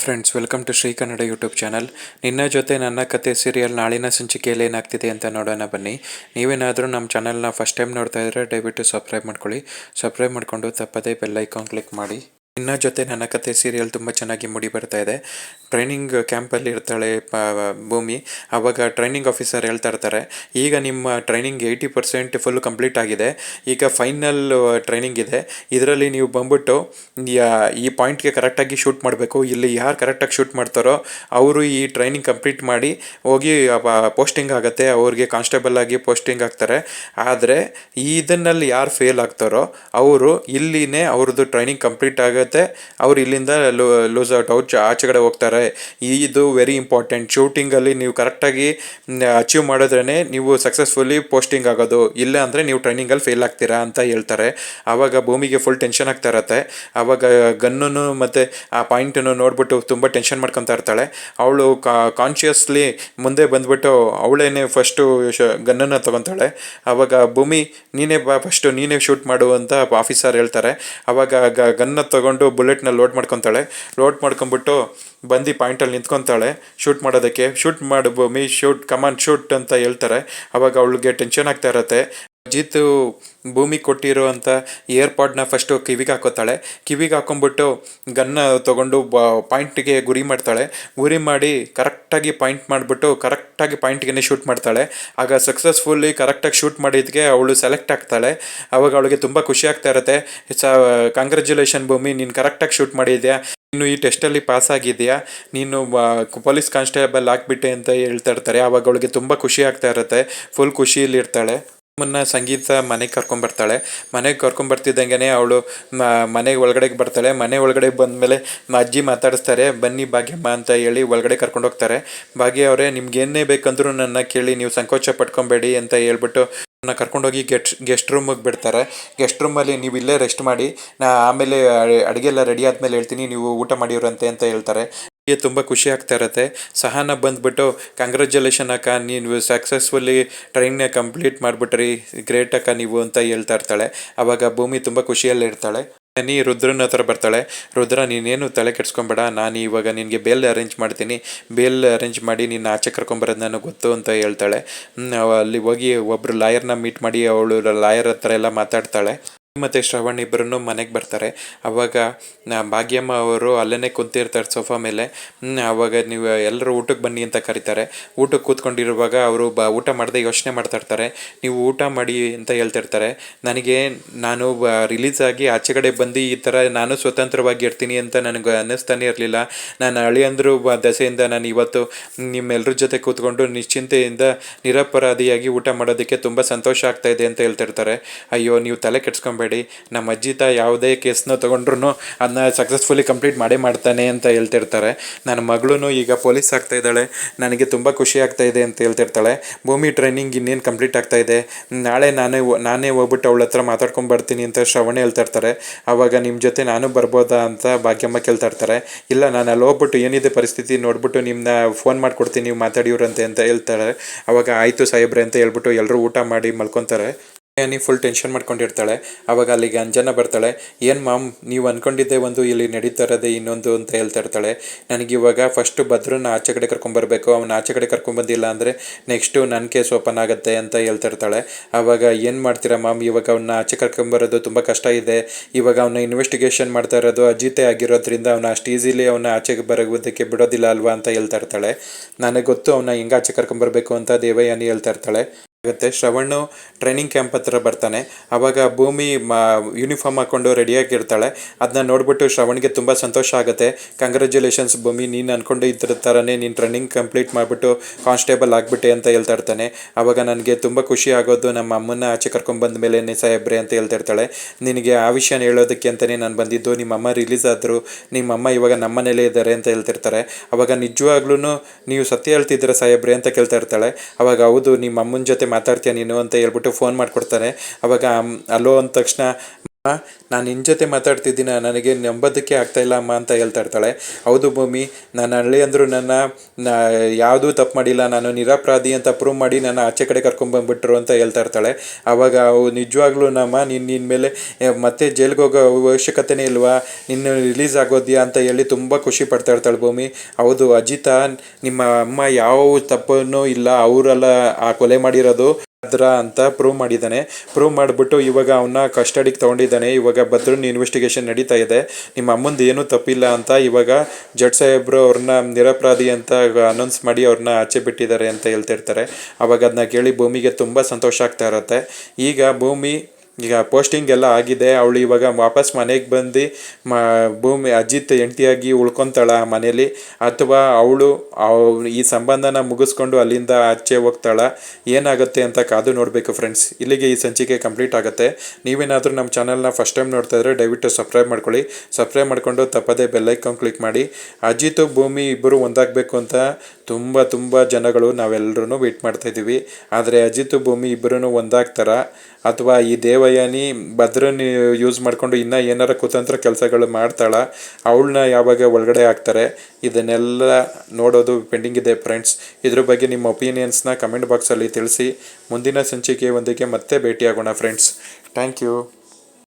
Friends, welcome to Shri Kannada YouTube channel. ನಿನ್ನ ಜೊತೆ ನನ್ನ ಕತೆ ಸೀರಿಯಲ್ ನಾಳಿನ ಸಂಚಿಕೆಯಲ್ಲಿ ಏನಾಗ್ತಿದೆ ಅಂತ ನೋಡೋಣ ಬನ್ನಿ. ನೀವೇನಾದರೂ ನಮ್ಮ ಚಾನಲ್ನ ಫಸ್ಟ್ ಟೈಮ್ ನೋಡ್ತಾ ಇದ್ದರೆ ದಯವಿಟ್ಟು ಸಬ್ಸ್ಕ್ರೈಬ್ ಮಾಡ್ಕೊಳ್ಳಿ. ಸಬ್ಸ್ಕ್ರೈಬ್ ಮಾಡಿಕೊಂಡು ತಪ್ಪದೇ ಬೆಲ್ ಐಕಾನ್ ಕ್ಲಿಕ್ ಮಾಡಿ. ನಿನ್ನ ಜೊತೆ ನನ್ನ ಕತೆ ಸೀರಿಯಲ್ ತುಂಬ ಚೆನ್ನಾಗಿ ಮೂಡಿ ಬರ್ತಾ ಇದೆ. ಟ್ರೈನಿಂಗ್ ಕ್ಯಾಂಪಲ್ಲಿ ಇರ್ತಾಳೆ ಭೂಮಿ. ಆವಾಗ ಟ್ರೈನಿಂಗ್ ಆಫೀಸರ್ ಹೇಳ್ತಾ ಇರ್ತಾರೆ, ಈಗ ನಿಮ್ಮ ಟ್ರೈನಿಂಗ್ 80% ಫುಲ್ ಕಂಪ್ಲೀಟ್ ಆಗಿದೆ, ಈಗ ಫೈನಲ್ ಟ್ರೈನಿಂಗ್ ಇದೆ. ಇದರಲ್ಲಿ ನೀವು ಬಂದ್ಬಿಟ್ಟು ಈ ಪಾಯಿಂಟ್ಗೆ ಕರೆಕ್ಟಾಗಿ ಶೂಟ್ ಮಾಡಬೇಕು. ಇಲ್ಲಿ ಯಾರು ಕರೆಕ್ಟಾಗಿ ಶೂಟ್ ಮಾಡ್ತಾರೋ ಅವರು ಈ ಟ್ರೈನಿಂಗ್ ಕಂಪ್ಲೀಟ್ ಮಾಡಿ ಹೋಗಿ ಪೋಸ್ಟಿಂಗ್ ಆಗುತ್ತೆ, ಅವ್ರಿಗೆ ಕಾನ್ಸ್ಟೇಬಲ್ ಆಗಿ ಪೋಸ್ಟಿಂಗ್ ಆಗ್ತಾರೆ. ಆದರೆ ಇದನ್ನಲ್ಲಿ ಯಾರು ಫೇಲ್ ಆಗ್ತಾರೋ ಅವರು ಇಲ್ಲಿನೇ ಅವ್ರದ್ದು ಟ್ರೈನಿಂಗ್ ಕಂಪ್ಲೀಟ್ ಆಗುತ್ತೆ, ಅವ್ರು ಇಲ್ಲಿಂದ ಲೂಸ್ ಔಟ್ ಆಚೆಗಡೆ ಹೋಗ್ತಾರೆ. ಇದು ವೆರಿ ಇಂಪಾರ್ಟೆಂಟ್. ಶೂಟಿಂಗಲ್ಲಿ ನೀವು ಕರೆಕ್ಟಾಗಿ ಅಚೀವ್ ಮಾಡಿದ್ರೇ ನೀವು ಸಕ್ಸಸ್ಫುಲಿ ಪೋಸ್ಟಿಂಗ್ ಆಗೋದು, ಇಲ್ಲ ಅಂದರೆ ನೀವು ಟ್ರೈನಿಂಗಲ್ಲಿ ಫೇಲ್ ಆಗ್ತೀರಾ ಅಂತ ಹೇಳ್ತಾರೆ. ಆವಾಗ ಭೂಮಿಗೆ ಫುಲ್ ಟೆನ್ಷನ್ ಆಗ್ತಾ ಇರತ್ತೆ. ಆವಾಗ ಗನ್ನನ್ನು ಮತ್ತು ಆ ಪಾಯಿಂಟನ್ನು ನೋಡ್ಬಿಟ್ಟು ತುಂಬ ಟೆನ್ಷನ್ ಮಾಡ್ಕೊತಾ ಇರ್ತಾಳೆ. ಅವಳು ಕಾನ್ಷಿಯಸ್ಲಿ ಮುಂದೆ ಬಂದ್ಬಿಟ್ಟು ಅವಳೇನೆ ಫಸ್ಟು ಗನ್ನನ್ನು ತೊಗೊತಾಳೆ. ಆವಾಗ ಭೂಮಿ, ನೀನೇ ಫಸ್ಟು ನೀನೇ ಶೂಟ್ ಮಾಡು ಅಂತ ಆಫೀಸರ್ ಹೇಳ್ತಾರೆ. ಆವಾಗ ಗನ್ನ ತೊಗೊಂಡು ಬುಲೆಟ್ನ ಲೋಡ್ ಮಾಡ್ಕೊಂಬಿಟ್ಟು ಬಂದು ಪಾಯಿಂಟಲ್ಲಿ ನಿಂತ್ಕೊತಾಳೆ ಶೂಟ್ ಮಾಡೋದಕ್ಕೆ. ಶೂಟ್ ಮಾಡು ಭೂಮಿ, ಶೂಟ್, ಕಮಾನ್ ಶೂಟ್ ಅಂತ ಹೇಳ್ತಾರೆ. ಆವಾಗ ಅವಳಿಗೆ ಟೆನ್ಷನ್ ಆಗ್ತಾ ಇರತ್ತೆ. ಅಜಿತ್ ಭೂಮಿ ಕೊಟ್ಟಿರೋ ಅಂಥ ಏರ್ಪಾಡ್ನ ಫಸ್ಟು ಕಿವಿಗೆ ಹಾಕೋತಾಳೆ. ಕಿವಿಗೆ ಹಾಕೊಂಡ್ಬಿಟ್ಟು ಗನ್ನ ತೊಗೊಂಡು ಪಾಯಿಂಟ್ಗೆ ಗುರಿ ಮಾಡ್ತಾಳೆ. ಗುರಿ ಮಾಡಿ ಕರೆಕ್ಟಾಗಿ ಪಾಯಿಂಟ್ ಮಾಡಿಬಿಟ್ಟು ಕರೆಕ್ಟಾಗಿ ಪಾಯಿಂಟ್ಗೆ ಶೂಟ್ ಮಾಡ್ತಾಳೆ. ಆಗ ಸಕ್ಸಸ್ಫುಲ್ಲಿ ಕರೆಕ್ಟಾಗಿ ಶೂಟ್ ಮಾಡಿದ್ದಕ್ಕೆ ಅವಳು ಸೆಲೆಕ್ಟ್ ಆಗ್ತಾಳೆ. ಆವಾಗ ಅವಳಿಗೆ ತುಂಬ ಖುಷಿ ಆಗ್ತಾ ಇರುತ್ತೆ. ಕಂಗ್ರ್ಯಾಚುಲೇಷನ್ ಭೂಮಿ, ನೀನು ಕರೆಕ್ಟಾಗಿ ಶೂಟ್ ಮಾಡಿದ್ಯಾ, ನೀನು ಈ ಟೆಸ್ಟಲ್ಲಿ ಪಾಸ್ ಆಗಿದೆಯಾ, ನೀನು ಪೊಲೀಸ್ ಕಾನ್ಸ್ಟೇಬಲ್ ಆಗಿಬಿಟ್ಟೆ ಅಂತ ಹೇಳ್ತಾ ಇರ್ತಾರೆ. ಆವಾಗ ಅವಳಿಗೆ ತುಂಬ ಖುಷಿ ಆಗ್ತಾ ಇರುತ್ತೆ. ಫುಲ್ ಖುಷಿಯಲ್ಲಿ ಇರ್ತಾಳೆ. ಸಂಗೀತ ಮನೆಗೆ ಕರ್ಕೊಂಬರ್ತಾಳೆ. ಮನೆಗೆ ಕರ್ಕೊಂಬರ್ತಿದ್ದಂಗೆ ಅವಳು ಮನೆಗೆ ಒಳಗಡೆಗೆ ಬರ್ತಾಳೆ. ಮನೆ ಒಳಗಡೆ ಬಂದಮೇಲೆ ಅಜ್ಜಿ ಮಾತಾಡಿಸ್ತಾರೆ, ಬನ್ನಿ ಭಾಗ್ಯಮ್ಮ ಅಂತ ಹೇಳಿ ಒಳಗಡೆ ಕರ್ಕೊಂಡು ಹೋಗ್ತಾರೆ. ಭಾಗ್ಯ ಅವರೇ, ನಿಮ್ಗೇನೇ ಬೇಕಂದ್ರೂ ನನ್ನ ಕೇಳಿ, ನೀವು ಸಂಕೋಚ ಪಟ್ಕೊಬೇಡಿ ಅಂತ ಹೇಳ್ಬಿಟ್ಟು ಕರ್ಕೊಂಡೋಗಿ ಗೆಸ್ಟ್ ರೂಮಿಗೆ ಬಿಡ್ತಾರೆ. ಗೆಸ್ಟ್ ರೂಮಲ್ಲಿ ನೀವು ಇಲ್ಲೇ ರೆಸ್ಟ್ ಮಾಡಿ, ಆಮೇಲೆ ಅಡುಗೆ ಎಲ್ಲ ರೆಡಿ ಆದಮೇಲೆ ಹೇಳ್ತೀನಿ, ನೀವು ಊಟ ಮಾಡಿವ್ರಂತೆ ಅಂತ ಹೇಳ್ತಾರೆ. ತುಂಬ ಖುಷಿ ಆಗ್ತಾ ಇರುತ್ತೆ. ಸಹನ ಬಂದ್ಬಿಟ್ಟು, ಕಂಗ್ರ್ಯಾಚುಲೇಷನ್ ಅಕ್ಕ, ನೀವು ಸಕ್ಸಸ್ಫುಲ್ಲಿ ಟ್ರೈನ್ನ ಕಂಪ್ಲೀಟ್ ಮಾಡಿಬಿಟ್ರಿ, ಗ್ರೇಟ್ ಅಕ್ಕ ನೀವು ಅಂತ ಹೇಳ್ತಾ ಇರ್ತಾಳೆ. ಆವಾಗ ಭೂಮಿ ತುಂಬ ಖುಷಿಯಲ್ಲಿ ಇರ್ತಾಳೆ. ರುದ್ರನ ಹತ್ರ ಬರ್ತಾಳೆ. ರುದ್ರ, ನೀನೇನು ತಲೆ ಕೆಡ್ಸ್ಕೊಬೇಡ, ನಾನು ಇವಾಗ ನಿನಗೆ ಬೇಲ್ ಅರೇಂಜ್ ಮಾಡ್ತೀನಿ, ಬೇಲ್ ಅರೇಂಜ್ ಮಾಡಿ ನಿನ್ನ ಆಚೆ ಕರ್ಕೊಂಬರೋದು ನನಗೆ ಗೊತ್ತು ಅಂತ ಹೇಳ್ತಾಳೆ. ಅಲ್ಲಿ ಹೋಗಿ ಒಬ್ಬರು ಲಾಯರ್ನ ಮೀಟ್ ಮಾಡಿ ಅವಳು ಲಾಯರ್ ಹತ್ರ ಎಲ್ಲ ಮಾತಾಡ್ತಾಳೆ. ಮತ್ತು ಶ್ರವಣ್ ಇಬ್ಬರನ್ನು ಮನೆಗೆ ಬರ್ತಾರೆ. ಆವಾಗ ಭಾಗ್ಯಮ್ಮ ಅವರು ಅಲ್ಲೇ ಕುಂತಿರ್ತಾರೆ ಸೋಫಾ ಮೇಲೆ. ಆವಾಗ ನೀವು ಎಲ್ಲರೂ ಊಟಕ್ಕೆ ಬನ್ನಿ ಅಂತ ಕರೀತಾರೆ. ಊಟಕ್ಕೆ ಕೂತ್ಕೊಂಡಿರುವಾಗ ಅವರು ಊಟ ಮಾಡದೆ ಯೋಚನೆ ಮಾಡ್ತಾ ಇರ್ತಾರೆ. ನೀವು ಊಟ ಮಾಡಿ ಅಂತ ಹೇಳ್ತಿರ್ತಾರೆ. ನಾನು ರಿಲೀಸ್ ಆಗಿ ಆಚೆ ಕಡೆ ಬಂದು ಈ ಥರ ನಾನು ಸ್ವತಂತ್ರವಾಗಿ ಇರ್ತೀನಿ ಅಂತ ನನಗೆ ಅನ್ನಿಸ್ತಾನೆ ಇರಲಿಲ್ಲ. ನಾನು ಅಳಿಯಂದ್ರು ದಸೆಯಿಂದ ನಾನು ಇವತ್ತು ನಿಮ್ಮೆಲ್ಲರ ಜೊತೆ ಕೂತ್ಕೊಂಡು ನಿಶ್ಚಿಂತೆಯಿಂದ ನಿರಪರಾಧಿಯಾಗಿ ಊಟ ಮಾಡೋದಕ್ಕೆ ತುಂಬ ಸಂತೋಷ ಆಗ್ತಾ ಇದೆ ಅಂತ ಹೇಳ್ತಿರ್ತಾರೆ. ಅಯ್ಯೋ, ನೀವು ತಲೆ ಕೆಡ್ಸ್ಕೊಬೇಡಿ, ನಮ್ಮ ಅಜ್ಜಿತ ಯಾವುದೇ ಕೇಸ್ನ ತೊಗೊಂಡ್ರು ಅದನ್ನ ಸಕ್ಸಸ್ಫುಲಿ ಕಂಪ್ಲೀಟ್ ಮಾಡ್ತಾನೆ ಅಂತ ಹೇಳ್ತಿರ್ತಾರೆ. ನನ್ನ ಮಗಳೂ ಈಗ ಪೊಲೀಸ್ ಆಗ್ತಾ ಇದ್ದಾಳೆ, ನನಗೆ ತುಂಬ ಖುಷಿ ಆಗ್ತಾ ಇದೆ ಅಂತ ಹೇಳ್ತಿರ್ತಾಳೆ. ಭೂಮಿ ಟ್ರೈನಿಂಗ್ ಇನ್ನೇನು ಕಂಪ್ಲೀಟ್ ಆಗ್ತಾ ಇದೆ, ನಾಳೆ ನಾನೇ ಹೋಗ್ಬಿಟ್ಟು ಅವಳ ಹತ್ರ ಮಾತಾಡ್ಕೊಂಡು ಬರ್ತೀನಿ ಅಂತ ಶ್ರವಣ ಹೇಳ್ತಿರ್ತಾರೆ. ಆವಾಗ ನಿಮ್ಮ ಜೊತೆ ನಾನು ಬರ್ಬೋದಾ ಅಂತ ಭಾಗ್ಯಮ್ಮ ಕೇಳ್ತಾ ಇರ್ತಾರೆ. ಇಲ್ಲ, ನಾನು ಅಲ್ಲಿ ಹೋಗ್ಬಿಟ್ಟು ಏನಿದೆ ಪರಿಸ್ಥಿತಿ ನೋಡ್ಬಿಟ್ಟು ನಿಮ್ಮನ್ನ ಫೋನ್ ಮಾಡಿಕೊಡ್ತೀನಿ, ನೀವು ಮಾತಾಡಿವ್ರಂತೆ ಅಂತ ಹೇಳ್ತಾರೆ. ಆವಾಗ ಆಯಿತು ಸಾಹೇಬ್ರೆ ಅಂತ ಹೇಳ್ಬಿಟ್ಟು ಎಲ್ಲರೂ ಊಟ ಮಾಡಿ ಮಲ್ಕೊತಾರೆ. Full tension ಮಾಡ್ಕೊಂಡಿರ್ತಾಳೆ. ಆವಾಗ ಅಲ್ಲಿಗೆ ಅಂಜನ ಬರ್ತಾಳೆ. ಏನು ಮಾಮ್, ನೀವು ಅಂದ್ಕೊಂಡಿದ್ದೆ ಒಂದು, ಇಲ್ಲಿ ನಡೀತಾ ಇರೋದೇ ಇನ್ನೊಂದು ಅಂತ ಹೇಳ್ತಾ ಇರ್ತಾಳೆ. ನನಗಿವಾಗ ಫಸ್ಟು ಭದ್ರನ್ನ ಆಚೆ ಕಡೆ ಕರ್ಕೊಂಬರ್ಬೇಕು, ಅವನ ಆಚೆ ಕಡೆ ಕರ್ಕೊಂಬಂದಿಲ್ಲ ಅಂದರೆ ನೆಕ್ಸ್ಟು ನನ್ನ ಕೇಸ್ ಓಪನ್ ಆಗುತ್ತೆ ಅಂತ ಹೇಳ್ತಾ ಇರ್ತಾಳೆ. ಆವಾಗ ಏನು ಮಾಡ್ತೀರಾ ಮಾಮ್, ಇವಾಗ ಅವನ್ನ ಆಚೆ ಕರ್ಕೊಂಬರೋದು ತುಂಬ ಕಷ್ಟ ಇದೆ. ಇವಾಗ ಅವನ್ನ ಇನ್ವೆಸ್ಟಿಗೇಷನ್ ಮಾಡ್ತಾ ಇರೋದು ಅಜಿತೆ ಆಗಿರೋದ್ರಿಂದ ಅವನ ಅಷ್ಟು ಈಸಿಲಿ ಅವನ ಆಚೆಗೆ ಬರೋದಕ್ಕೆ ಬಿಡೋದಿಲ್ಲ ಅಲ್ವಾ ಅಂತ ಹೇಳ್ತಾ ಇರ್ತಾಳೆ. ನನಗೆ ಗೊತ್ತು ಅವನ್ನ ಹೆಂಗೆ ಆಚೆ ಕರ್ಕೊಂಬರ್ಬೇಕು ಅಂತ ದೇವಯಾನಿ ಹೇಳ್ತಾ ಇರ್ತಾಳೆ. ಶ್ರವಣ್ಣು ಟ್ರೈನಿಂಗ್ ಕ್ಯಾಂಪ್ ಹತ್ರ ಬರ್ತಾನೆ. ಆವಾಗ ಭೂಮಿ ಯೂನಿಫಾರ್ಮ್ ಹಾಕ್ಕೊಂಡು ರೆಡಿಯಾಗಿರ್ತಾಳೆ. ಅದನ್ನ ನೋಡ್ಬಿಟ್ಟು ಶ್ರವಣ್ಗೆ ತುಂಬ ಸಂತೋಷ ಆಗುತ್ತೆ. ಕಂಗ್ರ್ಯಾಚುಲೇಷನ್ಸ್ ಭೂಮಿ, ನೀನು ಅಂದ್ಕೊಂಡು ಇದ್ರ ಥರನೇ ನೀನು ಟ್ರೈನಿಂಗ್ ಕಂಪ್ಲೀಟ್ ಮಾಡಿಬಿಟ್ಟು ಕಾನ್ಸ್ಟೇಬಲ್ ಆಗಿಬಿಟ್ಟೆ ಅಂತ ಹೇಳ್ತಾ ಇರ್ತಾನೆ. ಆವಾಗ ನನಗೆ ತುಂಬ ಖುಷಿ ಆಗೋದು ನಮ್ಮ ಅಮ್ಮನ ಆಚೆ ಕರ್ಕೊಂಡ್ಬಂದ ಮೇಲೆ ಸಾಹೇಬ್ರೆ ಅಂತ ಹೇಳ್ತಿರ್ತಾಳೆ. ನಿನಗೆ ಆ ವಿಷಯನ ಹೇಳೋದಕ್ಕೆ ಅಂತಲೇ ನಾನು ಬಂದಿದ್ದು. ನಿಮ್ಮಮ್ಮ ರಿಲೀಸ್ ಆದರು, ನಿಮ್ಮಮ್ಮ ಇವಾಗ ನಮ್ಮನೇಲೇ ಇದ್ದಾರೆ ಅಂತ ಹೇಳ್ತಿರ್ತಾರೆ. ಆವಾಗ ನಿಜವಾಗ್ಲೂ ನೀವು ಸತ್ಯ ಹೇಳ್ತಿದ್ದೀರ ಸಾಹೇಬ್ರೆ ಅಂತ ಕೇಳ್ತಾ ಇರ್ತಾಳೆ. ಆವಾಗ ಹೌದು, ನಿಮ್ಮ ಅಮ್ಮನ ಜೊತೆ ಮಾತಾಡ್ತೀಯ ನೀನು ಅಂತ ಹೇಳ್ಬಿಟ್ಟು ಫೋನ್ ಮಾಡಿಕೊಡ್ತಾನೆ. ಆವಾಗ ಅಲ್ಲೋ ಅಂದ ತಕ್ಷಣ ನಾನು ನಿನ್ನ ಜೊತೆ ಮಾತಾಡ್ತಿದ್ದೀನ, ನನಗೆ ನಂಬೋದಕ್ಕೆ ಆಗ್ತಾ ಇಲ್ಲ ಅಮ್ಮ ಅಂತ ಹೇಳ್ತಾ ಇರ್ತಾಳೆ. ಹೌದು ಭೂಮಿ, ನಾನು ಹಳ್ಳಿ ಅಂದರೂ ಯಾವುದೂ ತಪ್ಪು ಮಾಡಿಲ್ಲ, ನಾನು ನಿರಪರಾಧಿ ಅಂತ ಪ್ರೂವ್ ಮಾಡಿ ನನ್ನ ಆಚೆ ಕಡೆ ಕರ್ಕೊಂಡ್ಬಂದ್ಬಿಟ್ರು ಅಂತ ಹೇಳ್ತಾ ಇರ್ತಾಳೆ. ಆವಾಗ ಅವು ನಿಜವಾಗ್ಲೂ ನಿನ್ನ ಮೇಲೆ ಮತ್ತೆ ಜೈಲ್ಗೆ ಹೋಗೋ ಅವಶ್ಯಕತೆನೇ ಇಲ್ವಾ, ನಿನ್ನ ರಿಲೀಸ್ ಆಗೋದ್ಯಾ ಅಂತ ಹೇಳಿ ತುಂಬ ಖುಷಿ ಪಡ್ತಾ ಇರ್ತಾಳೆ ಭೂಮಿ. ಹೌದು ಅಜಿತ, ನಿಮ್ಮ ಅಮ್ಮ ಯಾವ ತಪ್ಪನ್ನೂ ಇಲ್ಲ, ಅವರೆಲ್ಲ ಆ ಕೊಲೆ ಮಾಡಿರೋದು ಅಂತ ಪ್ರೂವ್ ಮಾಡಿದ್ದಾನೆ. ಪ್ರೂವ್ ಮಾಡಿಬಿಟ್ಟು ಇವಾಗ ಅವನ್ನ ಕಸ್ಟಡಿಗೆ ತೊಗೊಂಡಿದ್ದಾನೆ. ಇವಾಗ ಭದ್ರನ್ ಇನ್ವೆಸ್ಟಿಗೇಷನ್ ನಡೀತಾ ಇದೆ. ನಿಮ್ಮ ಅಮ್ಮಂದು ಏನೂ ತಪ್ಪಿಲ್ಲ ಅಂತ ಇವಾಗ ಜಡ್ ಸಾಹೇಬ್ರು ಅವ್ರನ್ನ ನಿರಪರಾಧಿ ಅಂತ ಅನೌನ್ಸ್ ಮಾಡಿ ಅವ್ರನ್ನ ಆಚೆ ಬಿಟ್ಟಿದ್ದಾರೆ ಅಂತ ಹೇಳ್ತಿರ್ತಾರೆ. ಅವಾಗ ಅದನ್ನ ಕೇಳಿ ಭೂಮಿಗೆ ತುಂಬ ಸಂತೋಷ ಆಗ್ತಾ ಇರುತ್ತೆ. ಈಗ ಪೋಸ್ಟಿಂಗ್ ಎಲ್ಲ ಆಗಿದೆ, ಅವಳು ಇವಾಗ ವಾಪಸ್ ಮನೆಗೆ ಬಂದು ಭೂಮಿ ಅಜಿತ್ ಹೆಂಡತಿಯಾಗಿ ಉಳ್ಕೊತಾಳ ಆ ಮನೇಲಿ, ಅಥವಾ ಅವಳು ಈ ಸಂಬಂಧನ ಮುಗಿಸ್ಕೊಂಡು ಅಲ್ಲಿಂದ ಆಚೆ ಹೋಗ್ತಾಳ, ಏನಾಗುತ್ತೆ ಅಂತ ಕಾದು ನೋಡಬೇಕು ಫ್ರೆಂಡ್ಸ್. ಇಲ್ಲಿಗೆ ಈ ಸಂಚಿಕೆ ಕಂಪ್ಲೀಟ್ ಆಗುತ್ತೆ. ನೀವೇನಾದರೂ ನಮ್ಮ ಚಾನಲ್ನ ಫಸ್ಟ್ ಟೈಮ್ ನೋಡ್ತಾ ಇದ್ರೆ ದಯವಿಟ್ಟು ಸಬ್ಸ್ಕ್ರೈಬ್ ಮಾಡ್ಕೊಳ್ಳಿ. ಸಬ್ಸ್ಕ್ರೈಬ್ ಮಾಡ್ಕೊಂಡು ತಪ್ಪದೇ ಬೆಲ್ಲೈಕಾನ್ ಕ್ಲಿಕ್ ಮಾಡಿ. ಅಜಿತ್ ಭೂಮಿ ಇಬ್ಬರು ಒಂದಾಗಬೇಕು ಅಂತ ತುಂಬ ಜನಗಳು ನಾವೆಲ್ಲರೂ ವೇಟ್ ಮಾಡ್ತಾ ಇದ್ದೀವಿ. ಆದರೆ ಅಜಿತ್ ಭೂಮಿ ಇಬ್ಬರೂ ಒಂದಾಗ್ತಾರ, ಅಥವಾ ಈ ದೇವಯಾನಿ ಭದ್ರನ್ ಯೂಸ್ ಮಾಡಿಕೊಂಡು ಇನ್ನೂ ಏನಾರ ಕುತಂತ್ರ ಕೆಲಸಗಳು ಮಾಡ್ತಾಳ, ಅವಳನ್ನ ಯಾವಾಗ ಒಳಗಡೆ ಹಾಕ್ತಾರೆ, ಇದನ್ನೆಲ್ಲ ನೋಡೋದು ಪೆಂಡಿಂಗ್ ಇದೆ ಫ್ರೆಂಡ್ಸ್. ಇದ್ರ ಬಗ್ಗೆ ನಿಮ್ಮ ಒಪಿನಿಯನ್ಸ್ನ ಕಮೆಂಟ್ ಬಾಕ್ಸಲ್ಲಿ ತಿಳಿಸಿ. ಮುಂದಿನ ಸಂಚಿಕೆಯೊಂದಿಗೆ ಮತ್ತೆ ಭೇಟಿಯಾಗೋಣ ಫ್ರೆಂಡ್ಸ್. Thank you.